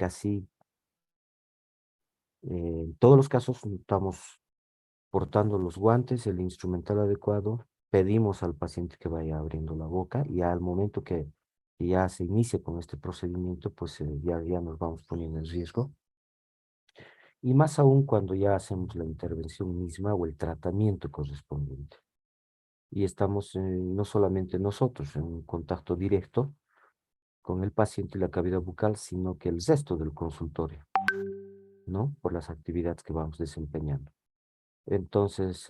casi en todos los casos estamos portando los guantes, el instrumental adecuado, pedimos al paciente que vaya abriendo la boca y al momento que ya se inicie con este procedimiento, pues ya nos vamos poniendo en riesgo. Y más aún cuando ya hacemos la intervención misma o el tratamiento correspondiente. Y estamos no solamente nosotros en un contacto directo con el paciente y la cavidad bucal, sino que el resto del consultorio, ¿no? Por las actividades que vamos desempeñando. Entonces,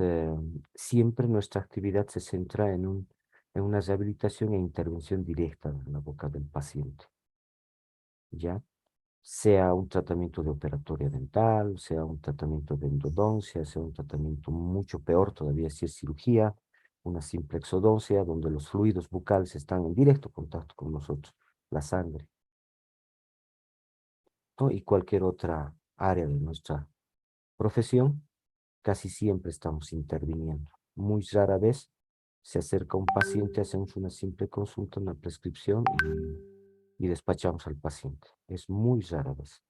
siempre nuestra actividad se centra en una rehabilitación e intervención directa en la boca del paciente, ¿ya? Sea un tratamiento de operatoria dental, sea un tratamiento de endodoncia, sea un tratamiento mucho peor todavía si es cirugía, una simple exodoncia, donde los fluidos bucales están en directo contacto con nosotros, la sangre, ¿no? Y cualquier otra área de nuestra profesión, casi siempre estamos interviniendo. Muy rara vez se acerca un paciente, hacemos una simple consulta, una prescripción y despachamos al paciente. Es muy rara vez.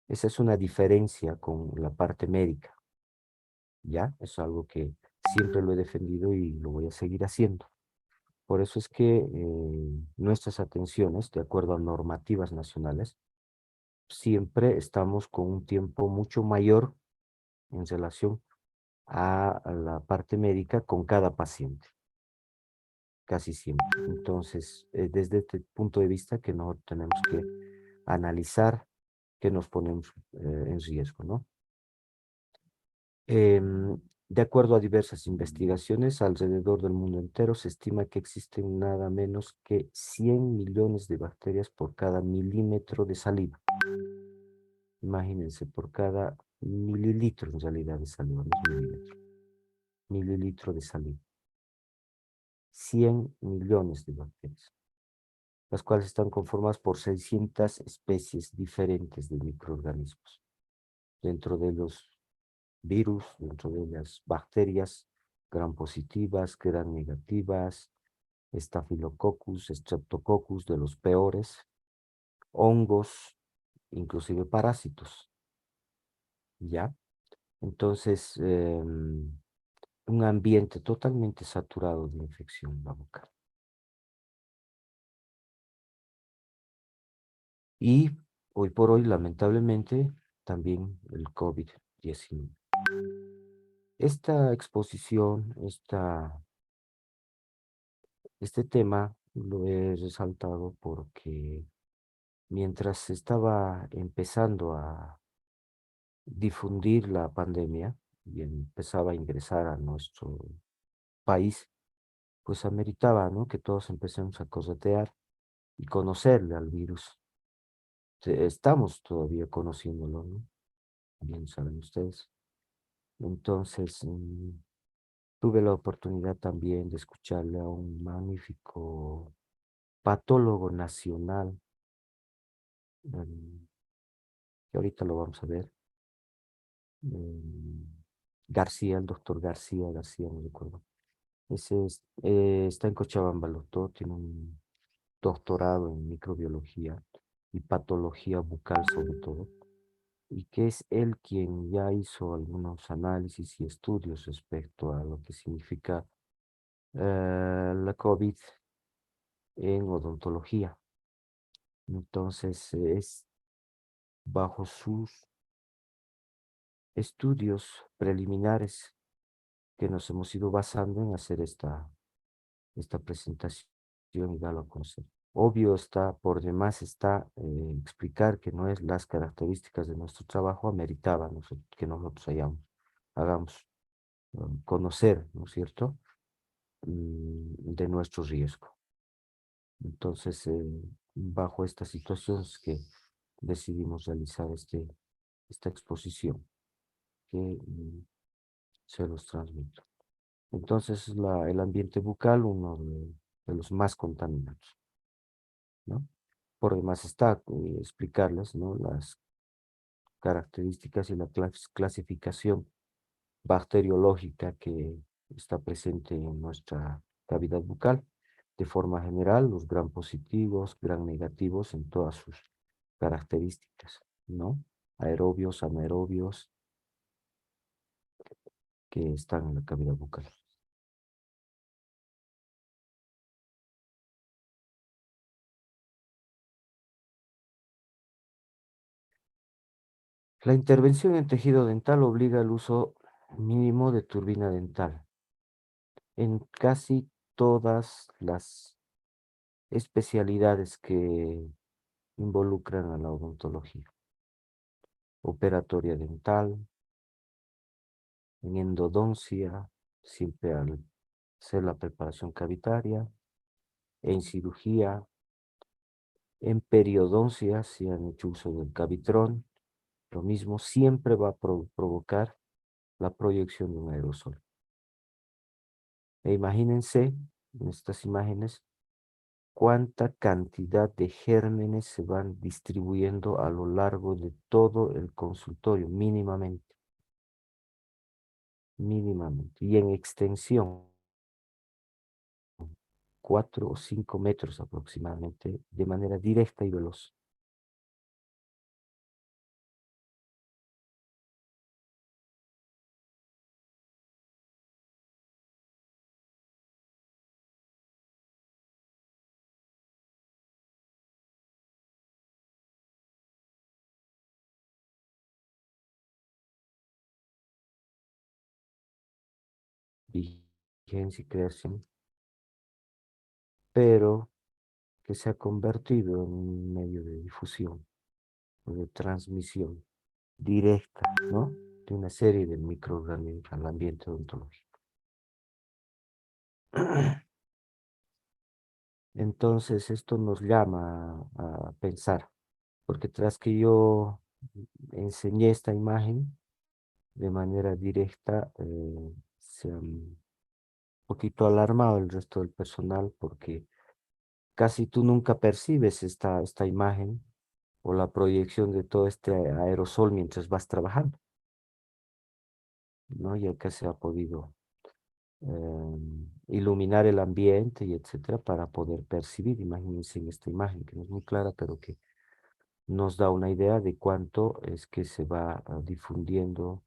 Esa es una diferencia con la parte médica, ¿ya? Es algo que siempre lo he defendido y lo voy a seguir haciendo. Por eso es que nuestras atenciones, de acuerdo a normativas nacionales, siempre estamos con un tiempo mucho mayor en relación a la parte médica con cada paciente, casi siempre. Entonces, desde este punto de vista que no tenemos que analizar que nos ponemos en riesgo, ¿no? De acuerdo a diversas investigaciones, alrededor del mundo entero se estima que existen nada menos que 100 millones de bacterias por cada milímetro de saliva. Imagínense, por cada mililitro en realidad de saliva, no es milímetro, mililitro de saliva. 100 millones de bacterias, las cuales están conformadas por 600 especies diferentes de microorganismos. Dentro de los virus, dentro de las bacterias, gram positivas, gram negativas, Staphylococcus, Streptococcus, de los peores, hongos, inclusive parásitos, ¿ya? Entonces, un ambiente totalmente saturado de infección en la boca. Y hoy por hoy, lamentablemente, también el COVID-19. Esta exposición, este tema lo he resaltado porque mientras estaba empezando a difundir la pandemia y empezaba a ingresar a nuestro país, pues ameritaba, ¿no? Que todos empecemos a corretear y conocerle al virus. Estamos todavía conociéndolo, ¿no? Bien saben ustedes. Entonces, tuve la oportunidad también de escucharle a un magnífico patólogo nacional, em, que ahorita lo vamos a ver, em, García, el doctor García, no recuerdo. Está en Cochabamba, el doctor, tiene un doctorado en microbiología y patología bucal sobre todo, y que es él quien ya hizo algunos análisis y estudios respecto a lo que significa la COVID en odontología. Entonces, es bajo sus estudios preliminares que nos hemos ido basando en hacer esta presentación y darlo a conocer. Obvio está, por demás está explicar que no es las características de nuestro trabajo ameritaban que nosotros hagamos conocer, ¿no es cierto?, de nuestro riesgo. Entonces, bajo esta situación es que decidimos realizar esta exposición que se los transmito. Entonces, el ambiente bucal, uno de los más contaminados, ¿no? Por demás está explicarles, ¿no?, las características y la clasificación bacteriológica que está presente en nuestra cavidad bucal. De forma general, los gram positivos, gram negativos en todas sus características, ¿no? Aerobios, anaerobios que están en la cavidad bucal. La intervención en tejido dental obliga al uso mínimo de turbina dental en casi todas las especialidades que involucran a la odontología. Operatoria dental, en endodoncia, siempre al hacer la preparación cavitaria, en cirugía, en periodoncia, si han hecho uso del cavitrón, lo mismo siempre va a provocar la proyección de un aerosol. E imagínense en estas imágenes cuánta cantidad de gérmenes se van distribuyendo a lo largo de todo el consultorio, mínimamente, mínimamente, y en extensión, 4 o 5 metros aproximadamente, de manera directa y veloz. Vigencia y creación, pero que se ha convertido en un medio de difusión o de transmisión directa, ¿no? De una serie de microorganismos al ambiente odontológico. Entonces, esto nos llama a pensar, porque tras que yo enseñé esta imagen de manera directa, se han un poquito alarmado el resto del personal, porque casi tú nunca percibes esta imagen o la proyección de todo este aerosol mientras vas trabajando, ¿no? Ya que se ha podido iluminar el ambiente y etcétera para poder percibir. Imagínense en esta imagen que no es muy clara, pero que nos da una idea de cuánto es que se va difundiendo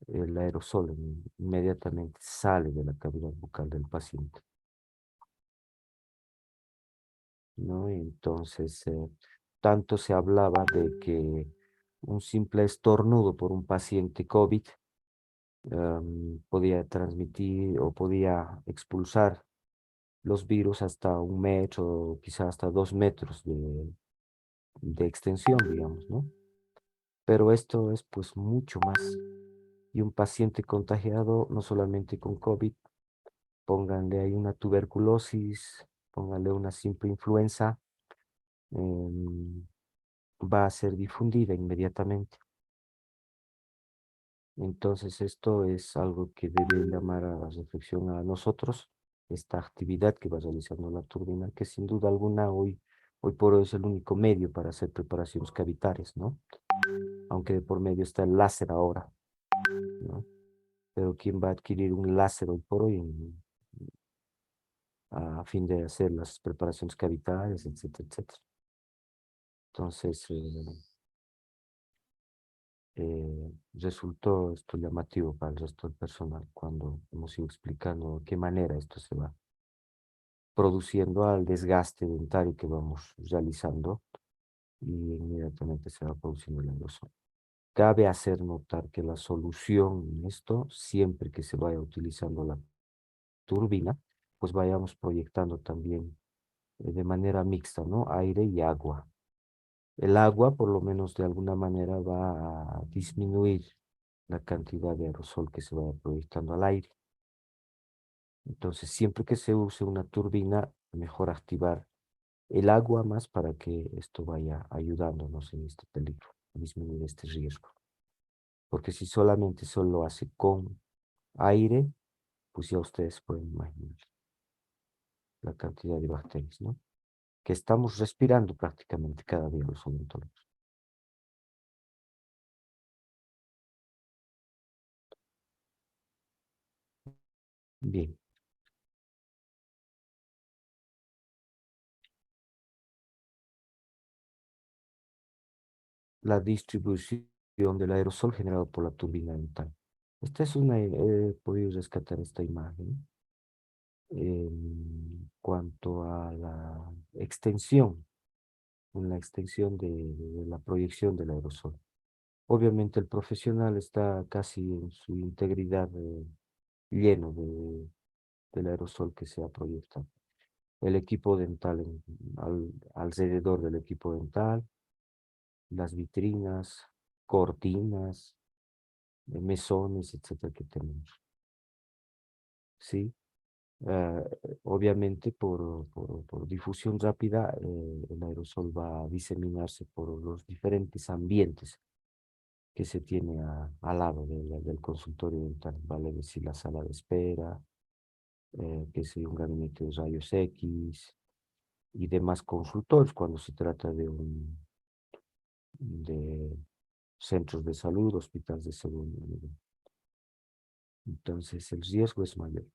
el aerosol, inmediatamente sale de la cavidad bucal del paciente, ¿no? Y entonces, tanto se hablaba de que un simple estornudo por un paciente COVID podía transmitir o podía expulsar los virus hasta 1 metro, quizás hasta 2 metros de extensión, digamos, ¿no? Pero esto es pues mucho más. Y un paciente contagiado no solamente con COVID, pónganle ahí una tuberculosis, pónganle una simple influenza, em, va a ser difundida inmediatamente. Entonces esto es algo que debe llamar a la reflexión a nosotros, esta actividad que va realizando la turbina, que sin duda alguna hoy por hoy es el único medio para hacer preparaciones cavitarias, ¿no? Aunque de por medio está el láser ahora, ¿no? Pero ¿quién va a adquirir un láser hoy por hoy a fin de hacer las preparaciones cavitarias, etcétera, etcétera? Entonces, resultó esto llamativo para el resto del personal cuando hemos ido explicando de qué manera esto se va produciendo al desgaste dentario que vamos realizando y inmediatamente se va produciendo el aerosol. Cabe hacer notar que la solución en esto, siempre que se vaya utilizando la turbina, pues vayamos proyectando también de manera mixta, ¿no? Aire y agua. El agua, por lo menos de alguna manera, va a disminuir la cantidad de aerosol que se vaya proyectando al aire. Entonces, siempre que se use una turbina, mejor activar el agua más para que esto vaya ayudándonos en este peligro, a disminuir este riesgo. Porque si solamente solo hace con aire, pues ya ustedes pueden imaginar la cantidad de bacterias, ¿no? Que estamos respirando prácticamente cada día los odontólogos. Bien, la distribución del aerosol generado por la turbina dental. Esta es una, he podido rescatar esta imagen en cuanto a la extensión, en la extensión de la proyección del aerosol. Obviamente el profesional está casi en su integridad lleno del aerosol que se ha proyectado. El equipo dental, alrededor del equipo dental, las vitrinas, cortinas, mesones, etcétera, que tenemos. Sí, Ah, obviamente por difusión rápida, el aerosol va a diseminarse por los diferentes ambientes que se tiene al lado del consultorio dental, vale decir la sala de espera, que es un gabinete de rayos X y demás consultorios cuando se trata de centros de salud, hospitales de segundo nivel. Entonces el riesgo es mayor.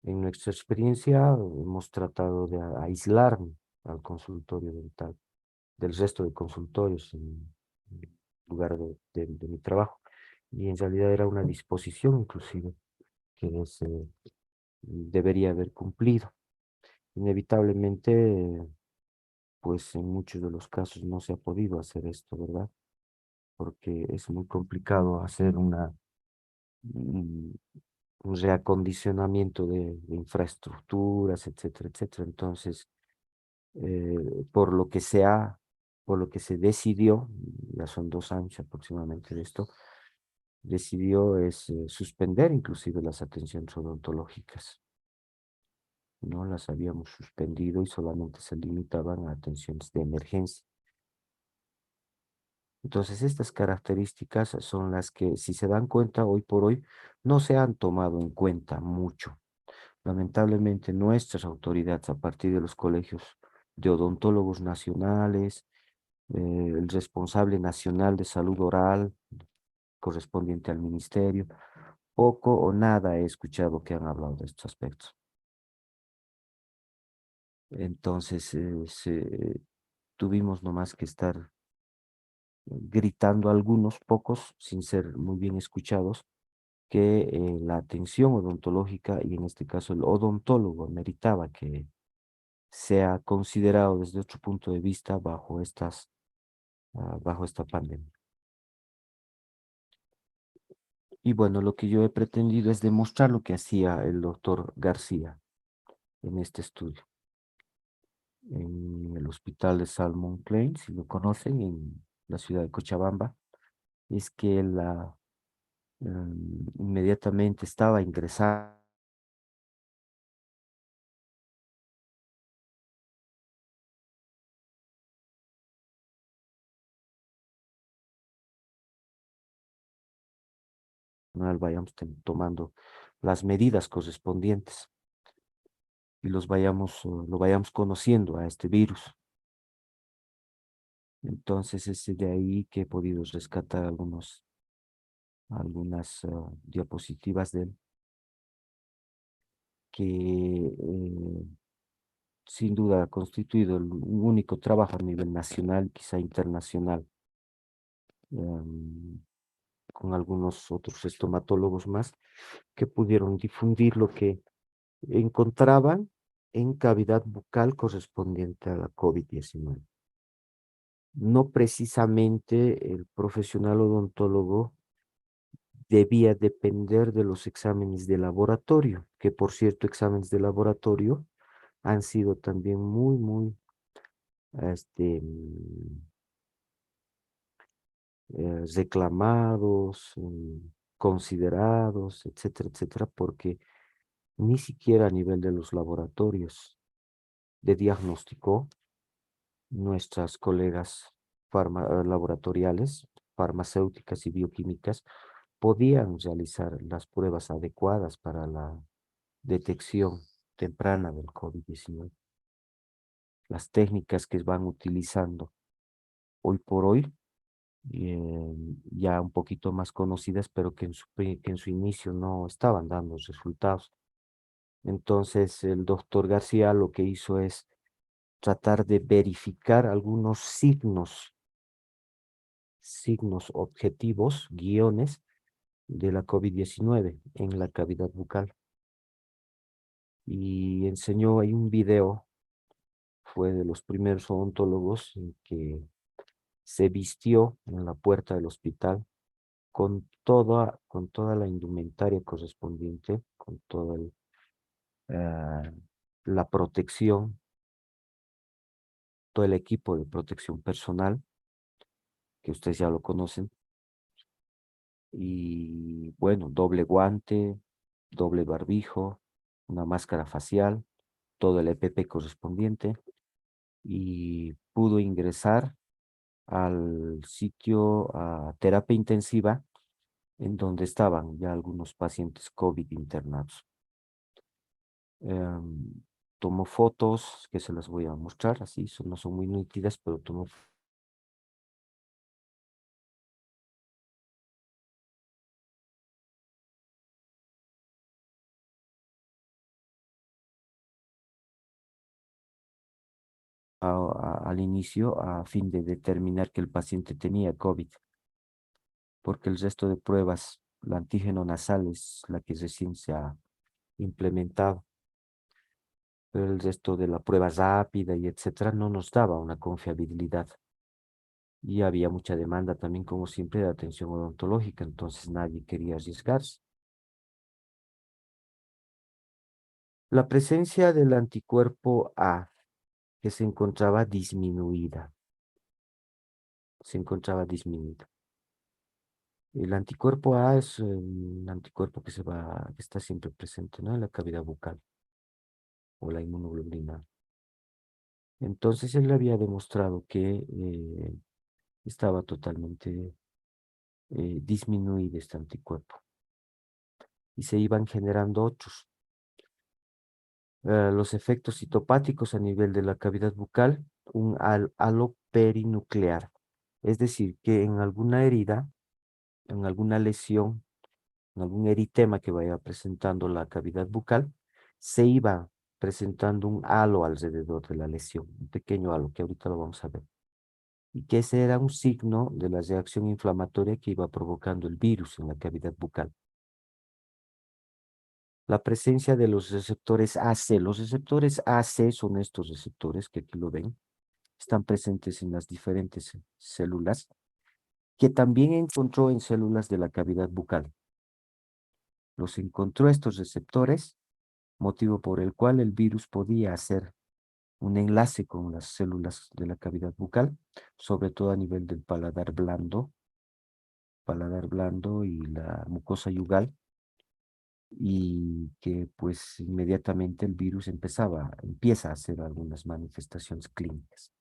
En nuestra experiencia hemos tratado de aislar al consultorio dental del resto de consultorios en lugar de mi trabajo. Y en realidad era una disposición inclusive que se debería haber cumplido. Inevitablemente, pues en muchos de los casos no se ha podido hacer esto, ¿verdad? Porque es muy complicado hacer un, un reacondicionamiento de infraestructuras, etcétera, etcétera. Entonces, por lo que por lo que se decidió, ya son 2 años aproximadamente de esto, decidió suspender inclusive las atenciones odontológicas. No las habíamos suspendido y solamente se limitaban a atenciones de emergencia. Entonces, estas características son las que, si se dan cuenta, hoy por hoy no se han tomado en cuenta mucho. Lamentablemente, nuestras autoridades, a partir de los colegios de odontólogos nacionales, el responsable nacional de salud oral, correspondiente al ministerio, poco o nada he escuchado que han hablado de estos aspectos. Entonces, tuvimos nomás que estar gritando algunos pocos, sin ser muy bien escuchados, que la atención odontológica, y en este caso el odontólogo, meritaba que sea considerado desde otro punto de vista bajo esta pandemia. Y bueno, lo que yo he pretendido es demostrar lo que hacía el doctor García en este estudio, en el hospital de Salmon Plain, si lo conocen, en la ciudad de Cochabamba. Es que él inmediatamente estaba ingresado vayamos tomando las medidas correspondientes y lo vayamos conociendo a este virus. Entonces es de ahí que he podido rescatar algunas diapositivas de él que sin duda ha constituido un único trabajo a nivel nacional, quizá internacional, em, con algunos otros estomatólogos más que pudieron difundir lo que encontraban en cavidad bucal correspondiente a la COVID-19. No precisamente el profesional odontólogo debía depender de los exámenes de laboratorio, que por cierto, exámenes de laboratorio han sido también muy este, reclamados, considerados, etcétera, etcétera, porque ni siquiera a nivel de los laboratorios de diagnóstico, nuestras colegas laboratoriales, farmacéuticas y bioquímicas, podían realizar las pruebas adecuadas para la detección temprana del COVID-19. Las técnicas que van utilizando hoy por hoy, ya un poquito más conocidas, pero que en su inicio no estaban dando resultados. Entonces, el doctor García lo que hizo es tratar de verificar algunos signos signos objetivos, guiones de la COVID-19 en la cavidad bucal. Y enseñó ahí un video, fue de los primeros odontólogos en que se vistió en la puerta del hospital con toda la indumentaria correspondiente, con toda la protección, todo el equipo de protección personal, que ustedes ya lo conocen, y bueno, doble guante, doble barbijo, una máscara facial, todo el EPP correspondiente, y pudo ingresar al sitio a terapia intensiva en donde estaban ya algunos pacientes COVID internados. Tomó fotos que se las voy a mostrar, así no son muy nítidas, pero tomó al inicio a fin de determinar que el paciente tenía COVID, porque el resto de pruebas, la antígeno nasal es la que recién se ha implementado, pero el resto de la prueba rápida y etcétera no nos daba una confiabilidad. Y había mucha demanda también, como siempre, de atención odontológica, entonces nadie quería arriesgarse. La presencia del anticuerpo A, que se encontraba disminuida. El anticuerpo A es un anticuerpo que está siempre presente, ¿no? En la cavidad bucal, o la inmunoglobulina. Entonces él había demostrado que estaba totalmente disminuido este anticuerpo y se iban generando otros. Los efectos citopáticos a nivel de la cavidad bucal, un halo perinuclear. Es decir, que en alguna herida, en alguna lesión, en algún eritema que vaya presentando la cavidad bucal, se iba presentando un halo alrededor de la lesión, un pequeño halo que ahorita lo vamos a ver. Y que ese era un signo de la reacción inflamatoria que iba provocando el virus en la cavidad bucal. La presencia de los receptores AC. Los receptores AC son estos receptores que aquí lo ven. Están presentes en las diferentes células, que también encontró en células de la cavidad bucal. Los encontró estos receptores, motivo por el cual el virus podía hacer un enlace con las células de la cavidad bucal, sobre todo a nivel del paladar blando y la mucosa yugal, y que pues inmediatamente el virus empieza a hacer algunas manifestaciones clínicas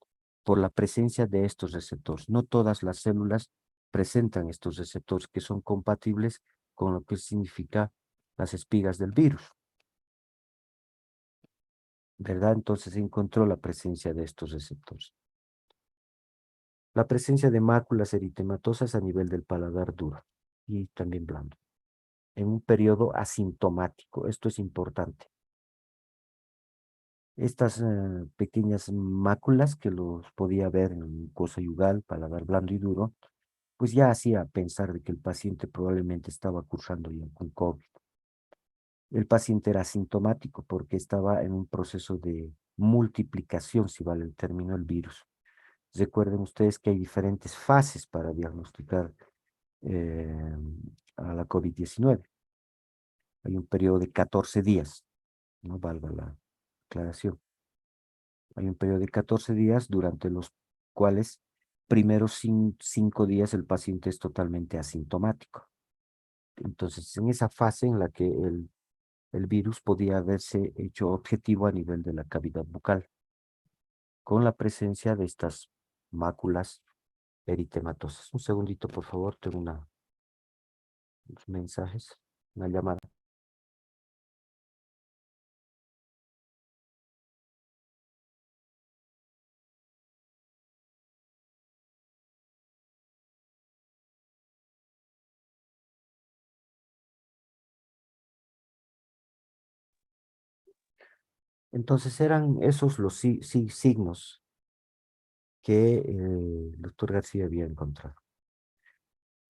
por la presencia de estos receptores. No todas las células presentan estos receptores que son compatibles con lo que significa las espigas del virus, ¿verdad? Entonces se encontró la presencia de estos receptores. La presencia de máculas eritematosas a nivel del paladar duro y también blando, en un periodo asintomático. Esto es importante. Estas pequeñas máculas que los podía ver en mucosa yugal, paladar blando y duro, pues ya hacía pensar de que el paciente probablemente estaba cursando ya con COVID. El paciente era asintomático porque estaba en un proceso de multiplicación, si vale el término, el virus. Recuerden ustedes que hay diferentes fases para diagnosticar eh, a la COVID-19. Hay un periodo de 14 días, no valga la aclaración. Hay un periodo de 14 días durante los cuales primeros 5 días el paciente es totalmente asintomático. Entonces, en esa fase en la que el virus podía haberse hecho objetivo a nivel de la cavidad bucal, con la presencia de estas máculas eritematosas. Un segundito, por favor, tengo unos mensajes, una llamada. Entonces eran esos los signos que el doctor García había encontrado.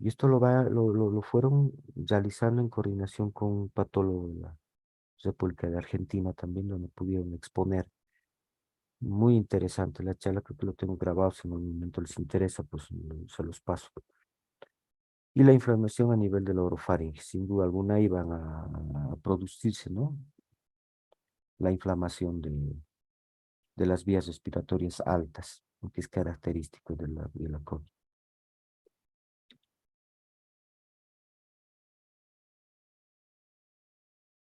Y esto lo fueron realizando en coordinación con un patólogo de la República de Argentina también, donde pudieron exponer. Muy interesante la charla, creo que lo tengo grabado, si en algún momento les interesa, pues se los paso. Y la inflamación a nivel de la orofaringe, sin duda alguna iban a producirse, ¿no? La inflamación de las vías respiratorias altas, lo que es característico de la COVID.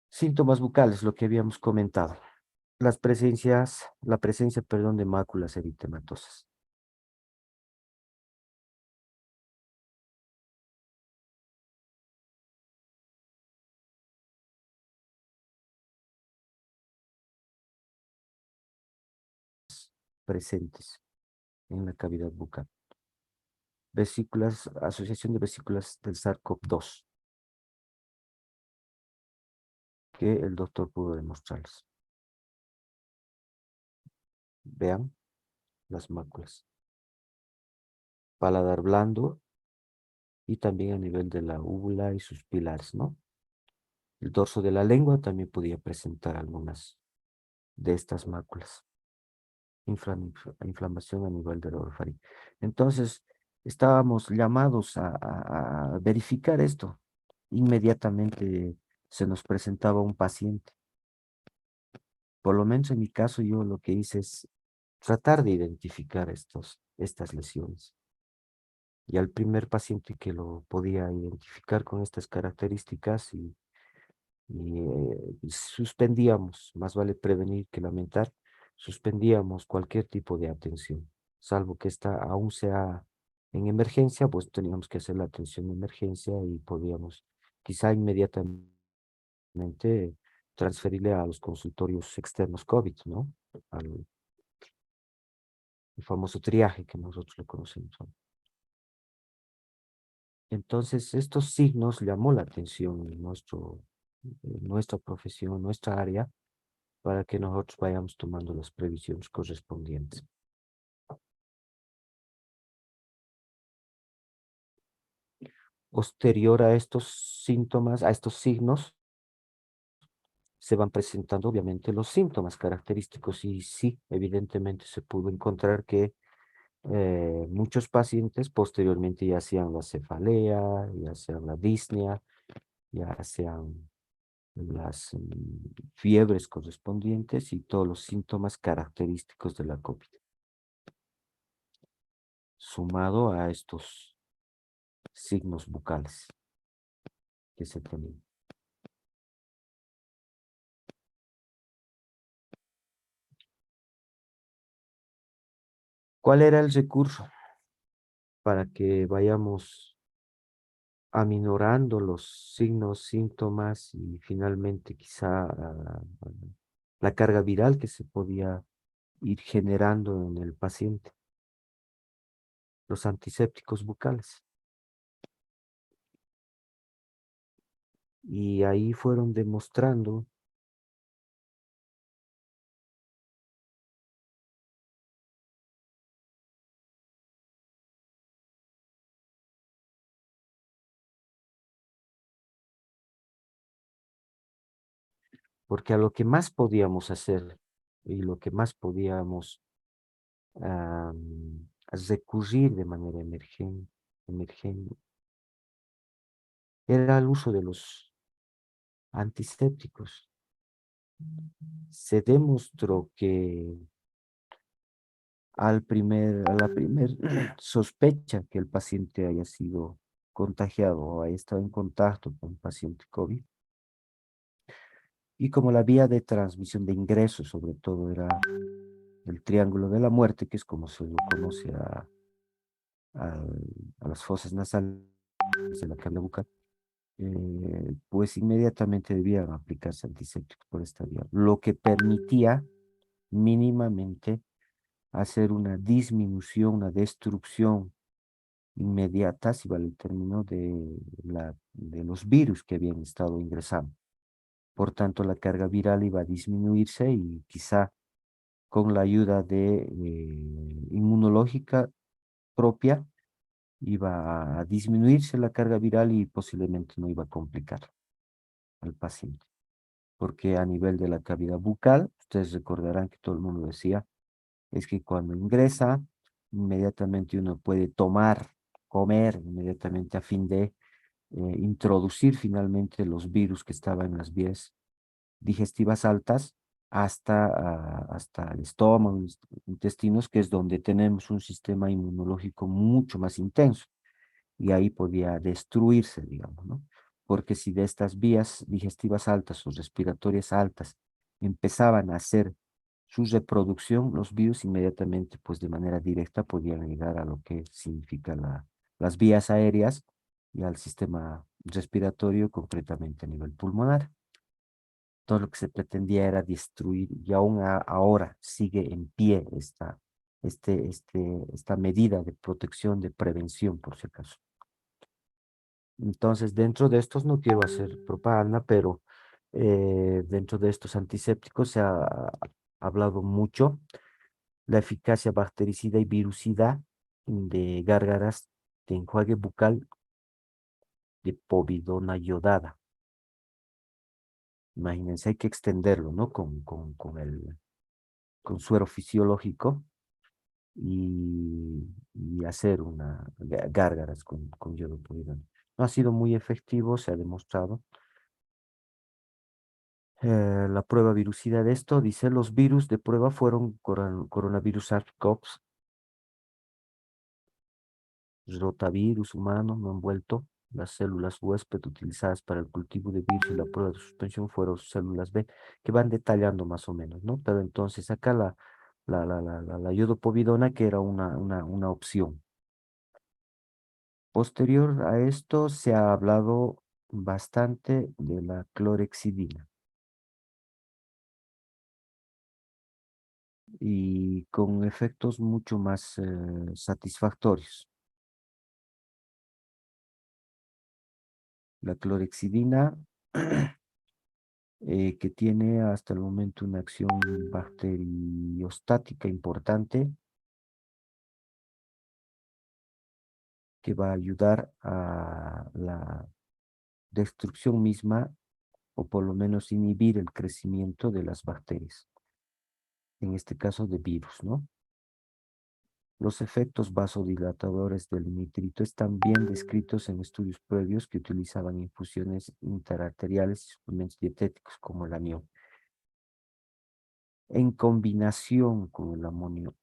Síntomas bucales, lo que habíamos comentado. La presencia, perdón, de máculas eritematosas. Presentes en la cavidad bucal. Vesículas, asociación de vesículas del SARS-CoV-2, que el doctor pudo demostrarles. Vean las máculas. Paladar blando y también a nivel de la úvula y sus pilares, ¿no? El dorso de la lengua también podía presentar algunas de estas máculas. Inflamación a nivel del orofaringe. Entonces, estábamos llamados a verificar esto. Inmediatamente se nos presentaba un paciente. Por lo menos en mi caso, yo lo que hice es tratar de identificar estas lesiones. Y al primer paciente que lo podía identificar con estas características y suspendíamos, más vale prevenir que lamentar, suspendíamos cualquier tipo de atención, salvo que esta aún sea en emergencia, pues teníamos que hacer la atención de emergencia y podíamos quizá inmediatamente transferirle a los consultorios externos COVID, ¿no? Al el famoso triaje que nosotros lo conocemos, ¿no? Entonces, estos signos llamó la atención en nuestra profesión, nuestra área, para que nosotros vayamos tomando las previsiones correspondientes. Posterior a estos síntomas, a estos signos, se van presentando obviamente los síntomas característicos y sí, evidentemente se pudo encontrar que muchos pacientes posteriormente ya sean la cefalea, ya sean la disnea, ya sean las fiebres correspondientes y todos los síntomas característicos de la COVID, sumado a estos signos bucales que se tenían. ¿Cuál era el recurso para que vayamos aminorando los signos, síntomas y finalmente quizá la carga viral que se podía ir generando en el paciente? Los antisépticos bucales. Y ahí fueron demostrando, porque a lo que más podíamos hacer y lo que más podíamos recurrir de manera emergente, era el uso de los antisépticos. Se demostró que a la primer sospecha que el paciente haya sido contagiado o haya estado en contacto con un paciente COVID, y como la vía de transmisión de ingreso, sobre todo, era el triángulo de la muerte, que es como se lo conoce a las fosas nasales de la cavidad bucal, pues inmediatamente debían aplicarse antisépticos por esta vía, lo que permitía mínimamente hacer una disminución, una destrucción inmediata, si vale el término, de los virus que habían estado ingresando. Por tanto, la carga viral iba a disminuirse y quizá con la ayuda de inmunológica propia, iba a disminuirse la carga viral y posiblemente no iba a complicar al paciente. Porque a nivel de la cavidad bucal, ustedes recordarán que todo el mundo decía, es que cuando ingresa, inmediatamente uno puede tomar, comer inmediatamente a fin de introducir finalmente los virus que estaban en las vías digestivas altas hasta el estómago, los intestinos, que es donde tenemos un sistema inmunológico mucho más intenso y ahí podía destruirse, digamos, ¿no? Porque si de estas vías digestivas altas o respiratorias altas empezaban a hacer su reproducción, los virus inmediatamente, pues de manera directa, podían llegar a lo que significa las vías aéreas y al sistema respiratorio, concretamente a nivel pulmonar. Todo lo que se pretendía era destruir, y aún ahora sigue en pie esta medida de protección, de prevención, por si acaso. Entonces, dentro de estos, no quiero hacer propaganda, pero dentro de estos antisépticos se ha hablado mucho la eficacia bactericida y virucida de gárgaras de enjuague bucal de povidona yodada. Imagínense, hay que extenderlo, ¿no? Con suero fisiológico y hacer gárgaras con yodo povidona. No ha sido muy efectivo, se ha demostrado. La prueba virucida de esto dice: los virus de prueba fueron coronavirus SARS-CoV, rotavirus humano no envuelto. Las células huésped utilizadas para el cultivo de virus y la prueba de suspensión fueron células B, que van detallando más o menos, ¿no? Pero entonces acá la iodopovidona, que era una opción. Posterior a esto se ha hablado bastante de la clorexidina y con efectos mucho más satisfactorios. La clorexidina, que tiene hasta el momento una acción bacteriostática importante, que va a ayudar a la destrucción misma, o por lo menos inhibir el crecimiento de las bacterias, en este caso de virus, ¿no? Los efectos vasodilatadores del nitrito están bien descritos en estudios previos que utilizaban infusiones interarteriales y suplementos dietéticos como el anión. En combinación con el amonio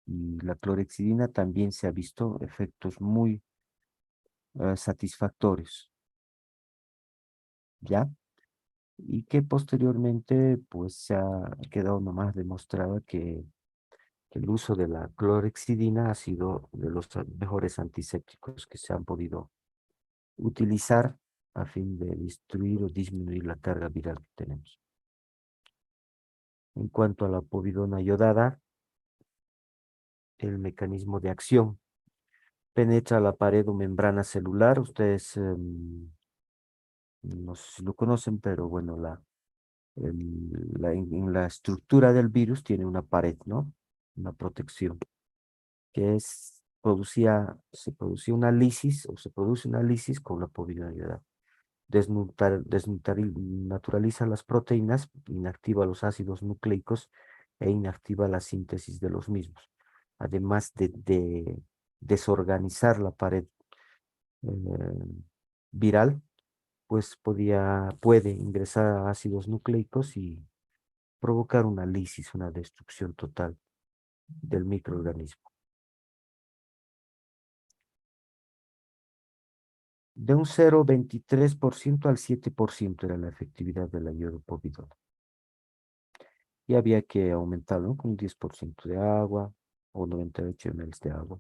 y la clorexidina también se ha visto efectos muy satisfactorios, ¿ya? Y que posteriormente pues se ha quedado nomás demostrado que el uso de la clorexidina ha sido de los mejores antisépticos que se han podido utilizar a fin de destruir o disminuir la carga viral que tenemos. En cuanto a la povidona iodada, el mecanismo de acción penetra la pared o membrana celular. Ustedes no sé si lo conocen, pero bueno, en la estructura del virus tiene una pared, ¿no? Una protección, que se producía una lisis, o se produce una lisis con la povidona iodada. Desnaturaliza las proteínas, inactiva los ácidos nucleicos e inactiva la síntesis de los mismos. Además de desorganizar la pared viral, pues puede ingresar ácidos nucleicos y provocar una lisis, una destrucción total del microorganismo. De un 0,23% al 7% era la efectividad de la iodopovidona. Y había que aumentarlo, ¿no? Con un 10% de agua o 98 ml de agua.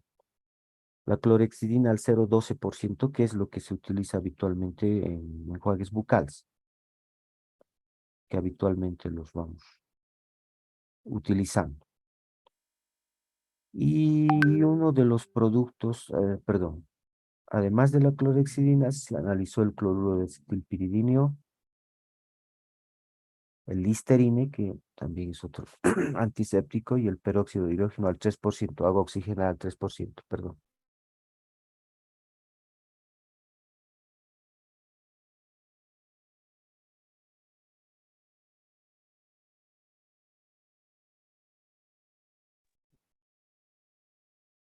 La clorexidina al 0,12%, que es lo que se utiliza habitualmente en enjuagues bucales, que habitualmente los vamos utilizando. Y uno de los productos, perdón, además de la clorexidina, se analizó el cloruro de acetilpiridinio, el Listerine, que también es otro antiséptico, y el peróxido de hidrógeno al 3%, agua oxigenada al 3%, perdón.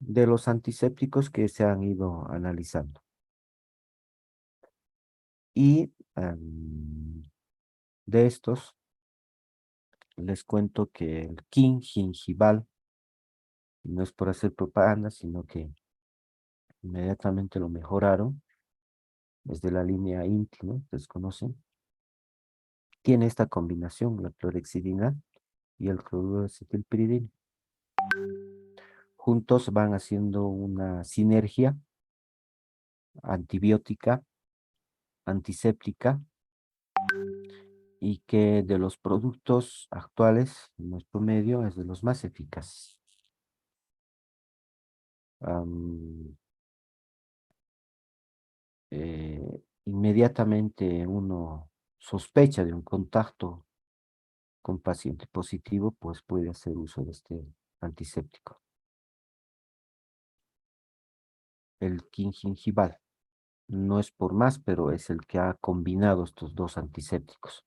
de los antisépticos que se han ido analizando. Y de estos, les cuento que el King gingival, no es por hacer propaganda, sino que inmediatamente lo mejoraron, es de la línea INTI, ¿no? Ustedes conocen. Tiene esta combinación, la clorexidina y el cloruro de acetilpiridina. Juntos van haciendo una sinergia antibiótica, antiséptica, y que de los productos actuales, en nuestro medio, es de los más eficaces. Am, Inmediatamente uno sospecha de un contacto con paciente positivo, pues puede hacer uso de este antiséptico. El quingingival no es por más, pero es el que ha combinado estos dos antisépticos.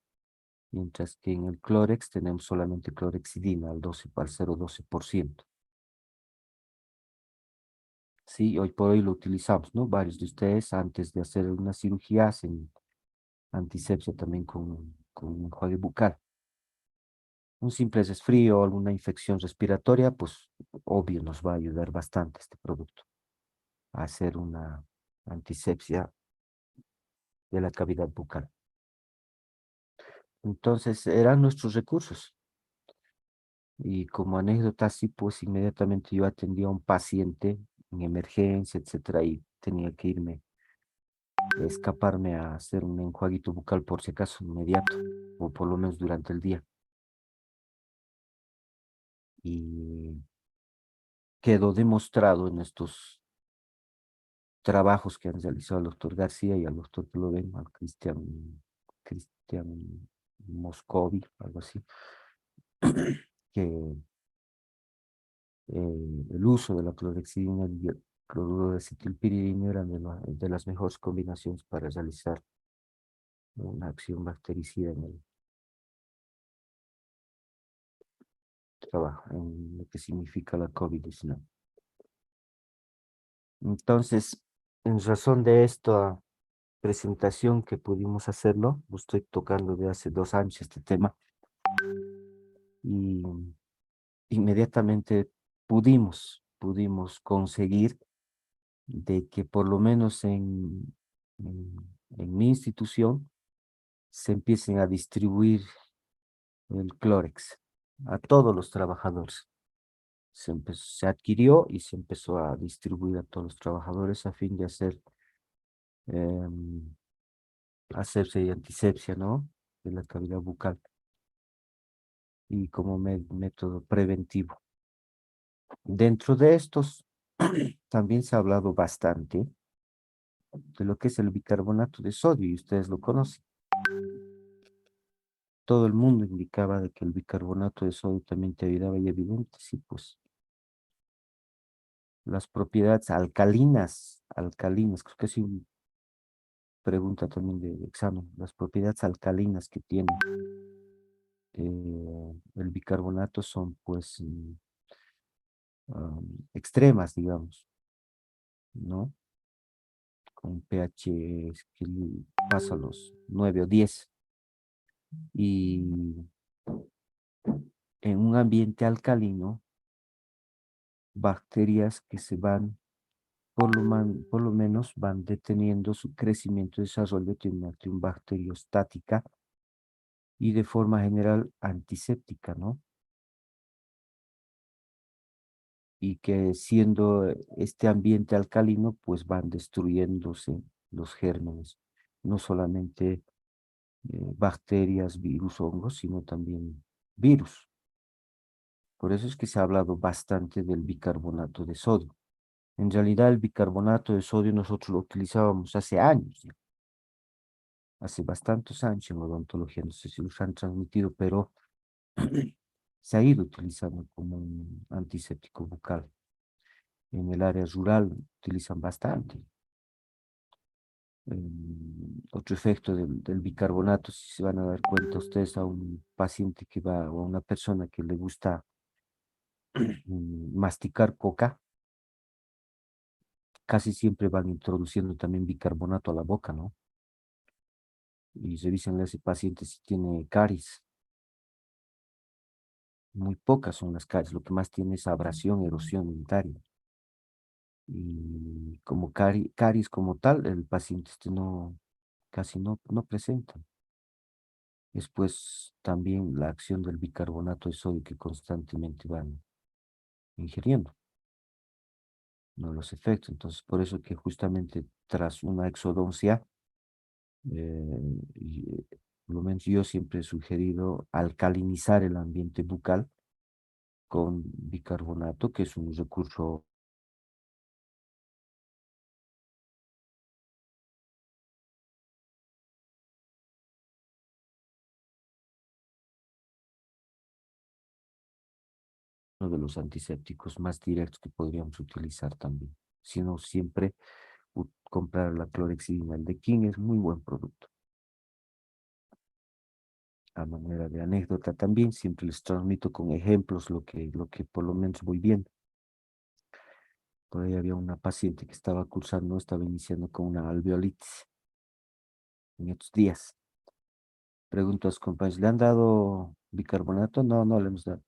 Mientras que en el Clorex tenemos solamente clorexidina al 0,12%. Sí, hoy por hoy lo utilizamos, ¿no? Varios de ustedes antes de hacer una cirugía hacen antisepsia también con un enjuague bucal. Un simple resfrío o alguna infección respiratoria, pues obvio nos va a ayudar bastante este producto a hacer una antisepsia de la cavidad bucal. Entonces, eran nuestros recursos. Y como anécdota, sí, pues inmediatamente yo atendí a un paciente en emergencia, etcétera, y tenía que irme, escaparme a hacer un enjuaguito bucal por si acaso inmediato, o por lo menos durante el día. Y quedó demostrado en estos trabajos que han realizado el doctor García y al doctor Ploden, al Cristian Moscovi, algo así, que el uso de la clorexidina y el cloruro de acetilpiridina eran de las mejores combinaciones para realizar una acción bactericida en el trabajo, en lo que significa la COVID-19. Entonces, en razón de esta presentación que pudimos hacerlo, lo estoy tocando de hace 2 años este tema, y inmediatamente pudimos conseguir de que por lo menos en mi institución se empiecen a distribuir el Clórex a todos los trabajadores. Se adquirió y se empezó a distribuir a todos los trabajadores a fin de hacer em, asepsia y antisepsia, ¿no? De la cavidad bucal y como método preventivo. Dentro de estos, también se ha hablado bastante de lo que es el bicarbonato de sodio, y ustedes lo conocen. Todo el mundo indicaba de que el bicarbonato de sodio también te ayudaba, y evidente, sí, pues las propiedades alcalinas, creo que es una pregunta también de examen, las propiedades alcalinas que tiene el bicarbonato son pues extremas, digamos, ¿no? Con pH que pasa a los 9 o 10. Y en un ambiente alcalino, bacterias que se van, por lo menos van deteniendo su crecimiento y desarrollo de una acción bacteriostática y de forma general antiséptica, ¿no? Y que siendo este ambiente alcalino, pues van destruyéndose los gérmenes, no solamente bacterias, virus, hongos, sino también virus. Por eso es que se ha hablado bastante del bicarbonato de sodio. En realidad el bicarbonato de sodio nosotros lo utilizábamos hace años, ya, hace bastantes años en odontología, no sé si los han transmitido, pero se ha ido utilizando como un antiséptico bucal. En el área rural utilizan bastante. Otro efecto del bicarbonato, si se van a dar cuenta ustedes a un paciente que va, o a una persona que le gusta masticar coca, casi siempre van introduciendo también bicarbonato a la boca, ¿no? Y revisan a ese paciente si tiene caries. Muy pocas son las caries, lo que más tiene es abrasión, erosión dentaria. Y como caries como tal, el paciente no, casi no presenta. Después también la acción del bicarbonato de sodio que constantemente van ingiriendo, no los efectos. Entonces, por eso que justamente tras una exodoncia, por lo menos yo siempre he sugerido alcalinizar el ambiente bucal con bicarbonato, que es un recurso uno de los antisépticos más directos que podríamos utilizar también. Si no, siempre comprar la clorexidina. El de King es muy buen producto. A manera de anécdota también, siempre les transmito con ejemplos lo que por lo menos voy viendo. Por ahí había una paciente que estaba iniciando con una alveolitis en estos días. Pregunto a sus compañeros, ¿le han dado bicarbonato? No, no le hemos dado.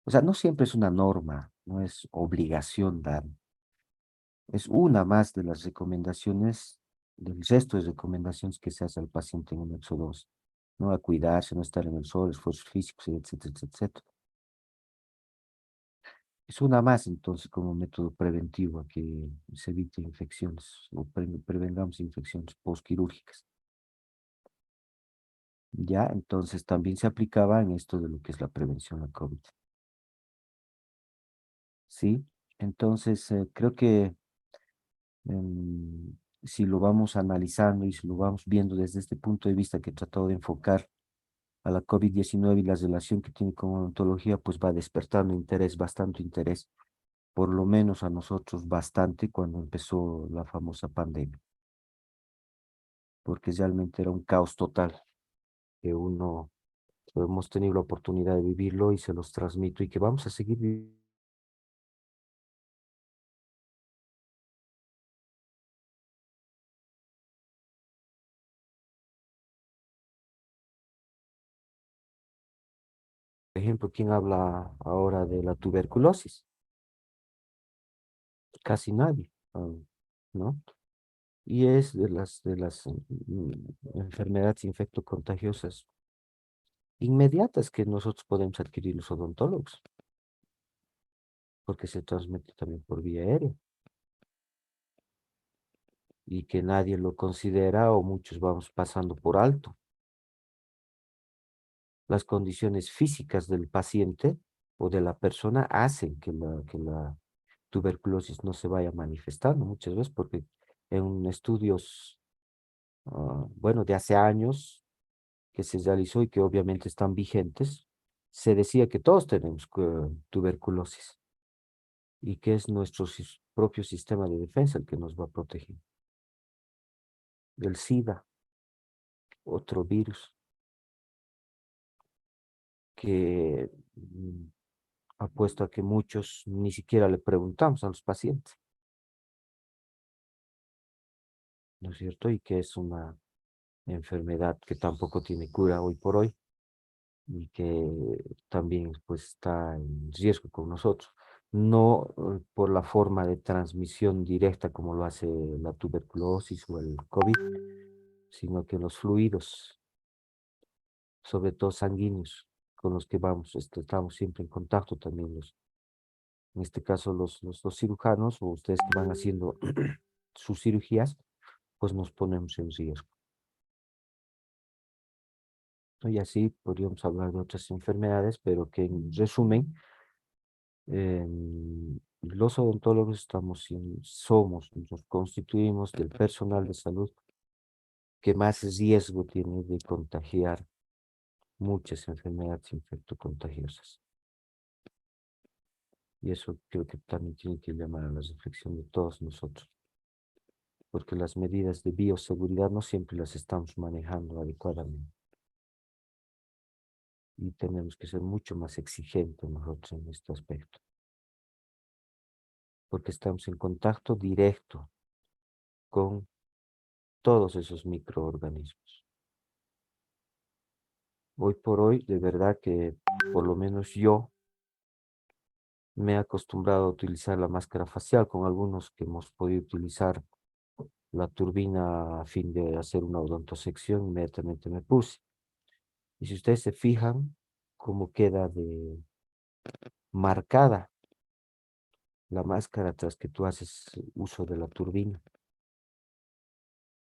O sea, no siempre es una norma, no es obligación dar. Es una más de las recomendaciones, del resto de recomendaciones que se hace al paciente en un exodosis. No a cuidarse, no estar en el sol, esfuerzos físicos, etcétera, etcétera, etcétera. Es una más entonces como método preventivo a que se evite infecciones o prevengamos infecciones postquirúrgicas. Ya, entonces también se aplicaba en esto de lo que es la prevención a COVID. ¿Sí? Entonces, creo que si lo vamos analizando y si lo vamos viendo desde este punto de vista que he tratado de enfocar a la COVID-19 y la relación que tiene con odontología, pues va despertando interés, bastante interés, por lo menos a nosotros bastante cuando empezó la famosa pandemia, porque realmente era un caos total que hemos tenido la oportunidad de vivirlo y se los transmito y que vamos a seguir viviendo. Por ejemplo, ¿quién habla ahora de la tuberculosis? Casi nadie, ¿no? Y es de las enfermedades infectocontagiosas inmediatas que nosotros podemos adquirir los odontólogos, porque se transmite también por vía aérea y que nadie lo considera o muchos vamos pasando por alto. Las condiciones físicas del paciente o de la persona hacen que la tuberculosis no se vaya manifestando muchas veces, porque en estudios, bueno, de hace años que se realizó y que obviamente están vigentes, se decía que todos tenemos tuberculosis y que es nuestro propio sistema de defensa el que nos va a proteger. Del SIDA, otro virus que apuesto a que muchos ni siquiera le preguntamos a los pacientes, ¿no es cierto? Y que es una enfermedad que tampoco tiene cura hoy por hoy y que también pues está en riesgo con nosotros. No por la forma de transmisión directa como lo hace la tuberculosis o el COVID, sino que los fluidos, sobre todo sanguíneos, con los que estamos siempre en contacto también en este caso los cirujanos o ustedes que van haciendo sus cirugías, pues nos ponemos en riesgo, ¿no? Y así podríamos hablar de otras enfermedades, pero que en resumen, los odontólogos nos constituimos del personal de salud que más riesgo tiene de contagiar muchas enfermedades infectocontagiosas. Y eso creo que también tiene que llamar a la reflexión de todos nosotros, porque las medidas de bioseguridad no siempre las estamos manejando adecuadamente y tenemos que ser mucho más exigentes nosotros en este aspecto, porque estamos en contacto directo con todos esos microorganismos. Hoy por hoy, de verdad que por lo menos yo me he acostumbrado a utilizar la máscara facial con algunos que hemos podido utilizar la turbina a fin de hacer una odontosección, inmediatamente me puse. Y si ustedes se fijan cómo queda de marcada la máscara tras que tú haces uso de la turbina,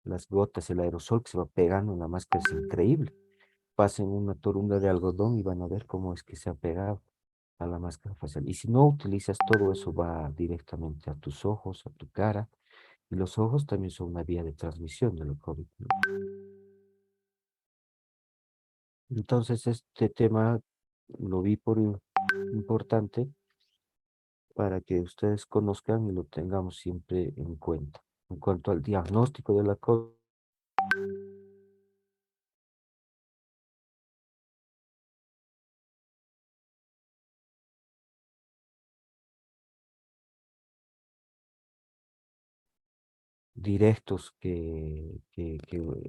las gotas, el aerosol que se va pegando en la máscara es increíble. Pasen una torunda de algodón y van a ver cómo es que se ha pegado a la máscara facial. Y si no utilizas todo eso, va directamente a tus ojos, a tu cara, y los ojos también son una vía de transmisión del COVID, ¿no? Entonces, este tema lo vi por importante para que ustedes conozcan y lo tengamos siempre en cuenta. En cuanto al diagnóstico de la COVID, directos que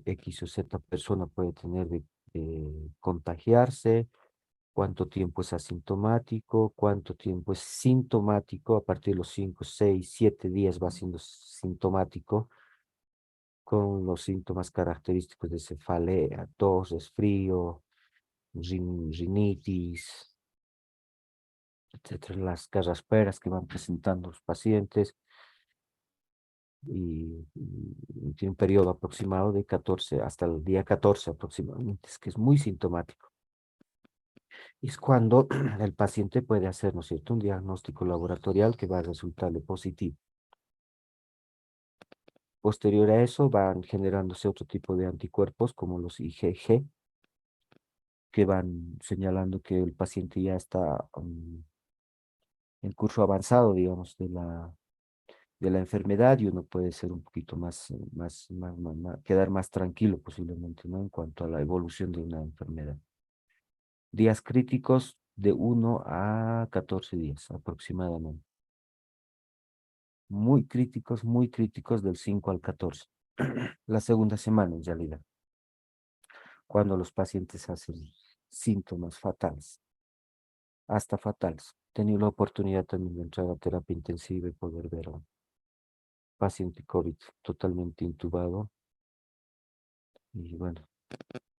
X o Z persona puede tener de contagiarse, cuánto tiempo es asintomático, cuánto tiempo es sintomático, a partir de los 5, 6, 7 días va siendo sintomático, con los síntomas característicos de cefalea, tos, resfrío, rinitis, etcétera, las carrasperas que van presentando los pacientes y tiene un periodo aproximado de 14, hasta el día 14 aproximadamente, es que es muy sintomático. Y es cuando el paciente puede hacer, ¿no es cierto?, un diagnóstico laboratorial que va a resultarle positivo. Posterior a eso van generándose otro tipo de anticuerpos como los IgG, que van señalando que el paciente ya está en curso avanzado, digamos, de la enfermedad y uno puede ser un poquito quedar más tranquilo posiblemente, ¿no? En cuanto a la evolución de una enfermedad. Días críticos de 1 a 14 días aproximadamente. Muy críticos del 5 al 14. La segunda semana en realidad, cuando los pacientes hacen síntomas fatales, hasta fatales. He tenido la oportunidad también de entrar a terapia intensiva y poder ver a un paciente COVID totalmente intubado y bueno,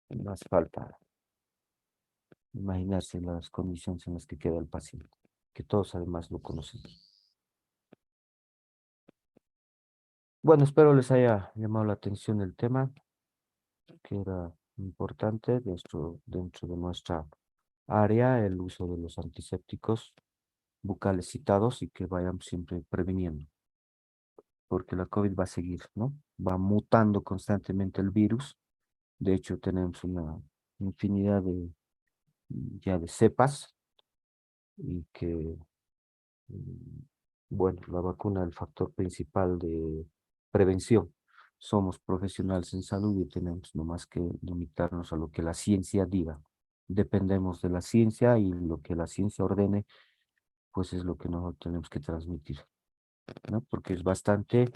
más falta imaginarse las condiciones en las que queda el paciente, que todos además lo conocemos. Bueno, espero les haya llamado la atención el tema, que era importante dentro de nuestra área, el uso de los antisépticos bucales citados y que vayan siempre previniendo, porque la COVID va a seguir, ¿no? Va mutando constantemente el virus. De hecho, tenemos una infinidad ya de cepas y que bueno, la vacuna es el factor principal de prevención. Somos profesionales en salud y tenemos nomás que limitarnos a lo que la ciencia diga. Dependemos de la ciencia y lo que la ciencia ordene, pues es lo que nosotros tenemos que transmitir, ¿no? Porque es bastante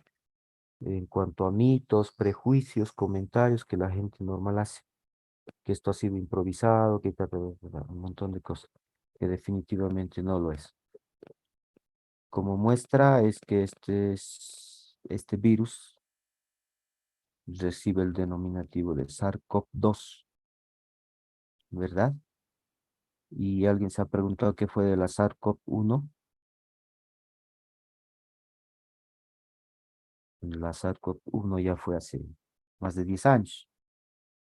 en cuanto a mitos, prejuicios, comentarios que la gente normal hace, que esto ha sido improvisado, que un montón de cosas, que definitivamente no lo es. Como muestra es que este virus recibe el denominativo de SARS-CoV-2, ¿verdad? Y alguien se ha preguntado qué fue de la SARS-CoV-1. La SARS-CoV-1 ya fue hace más de 10 años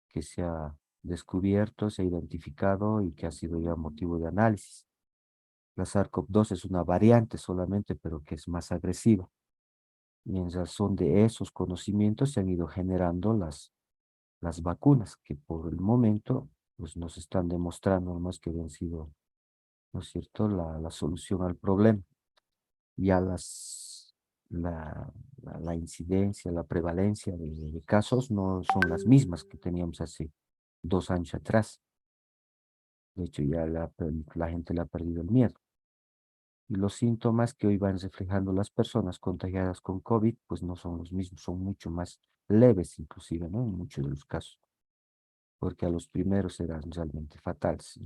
que se ha descubierto, se ha identificado y que ha sido ya motivo de análisis. La SARS-CoV-2 es una variante solamente, pero que es más agresiva. Y en razón de esos conocimientos se han ido generando las vacunas, que por el momento pues, nos están demostrando más que han sido, ¿no es cierto?, la solución al problema. Ya la incidencia, la prevalencia de casos no son las mismas que teníamos hace 2 años atrás. De hecho, ya la gente le ha perdido el miedo. Y los síntomas que hoy van reflejando las personas contagiadas con COVID, pues no son los mismos, son mucho más leves inclusive, ¿no? En muchos de los casos, porque a los primeros eran realmente fatales.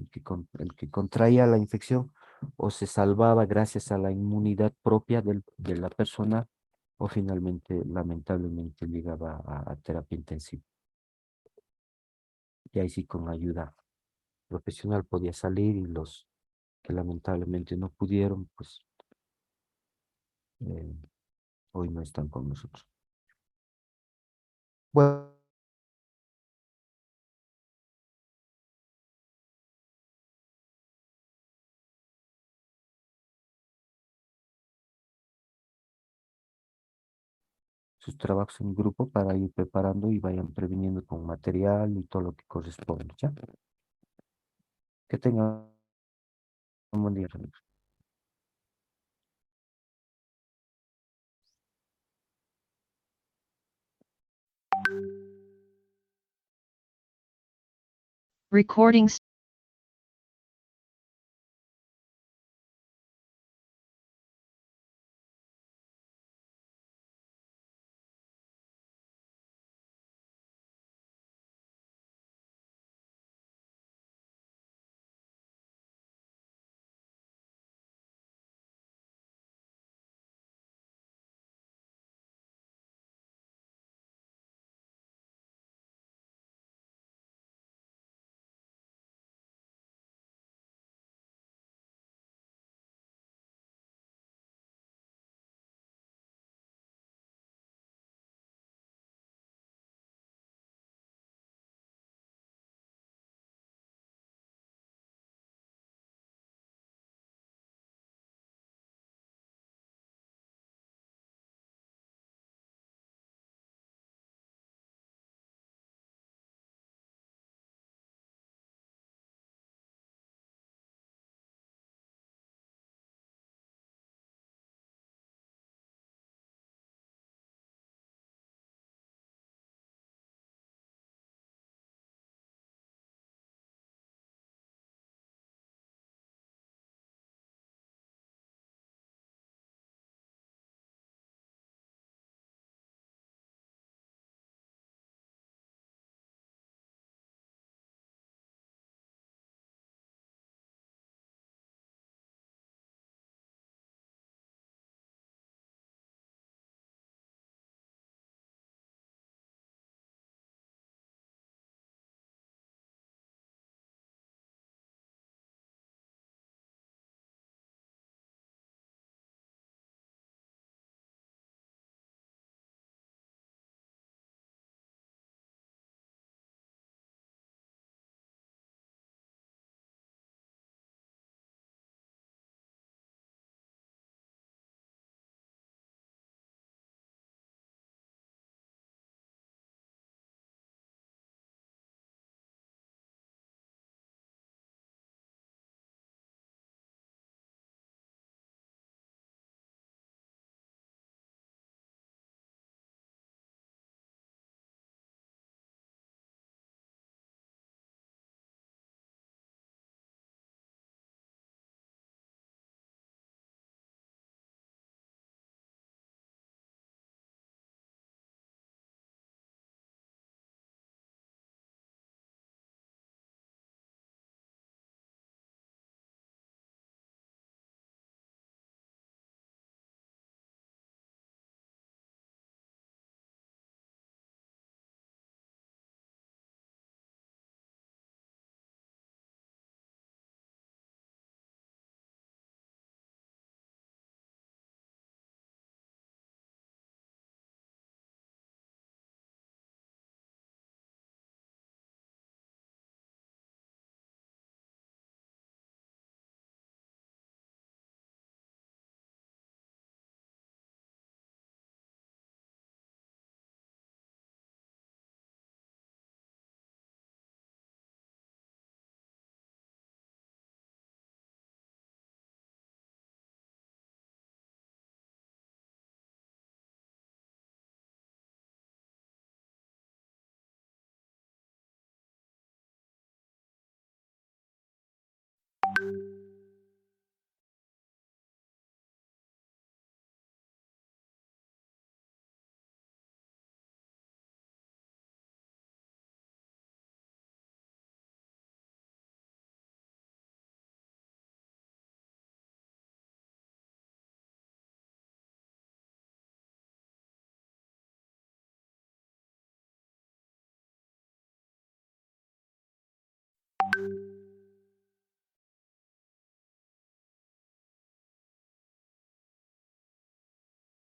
El que contraía la infección o se salvaba gracias a la inmunidad propia de la persona o finalmente, lamentablemente, llegaba a terapia intensiva. Y ahí sí con ayuda profesional podía salir y los que lamentablemente no pudieron, pues eh, hoy no están con nosotros. Bueno, sus trabajos en grupo para ir preparando y vayan previniendo con material y todo lo que corresponde, ¿ya? Que tengan un buen día, amigos. Recording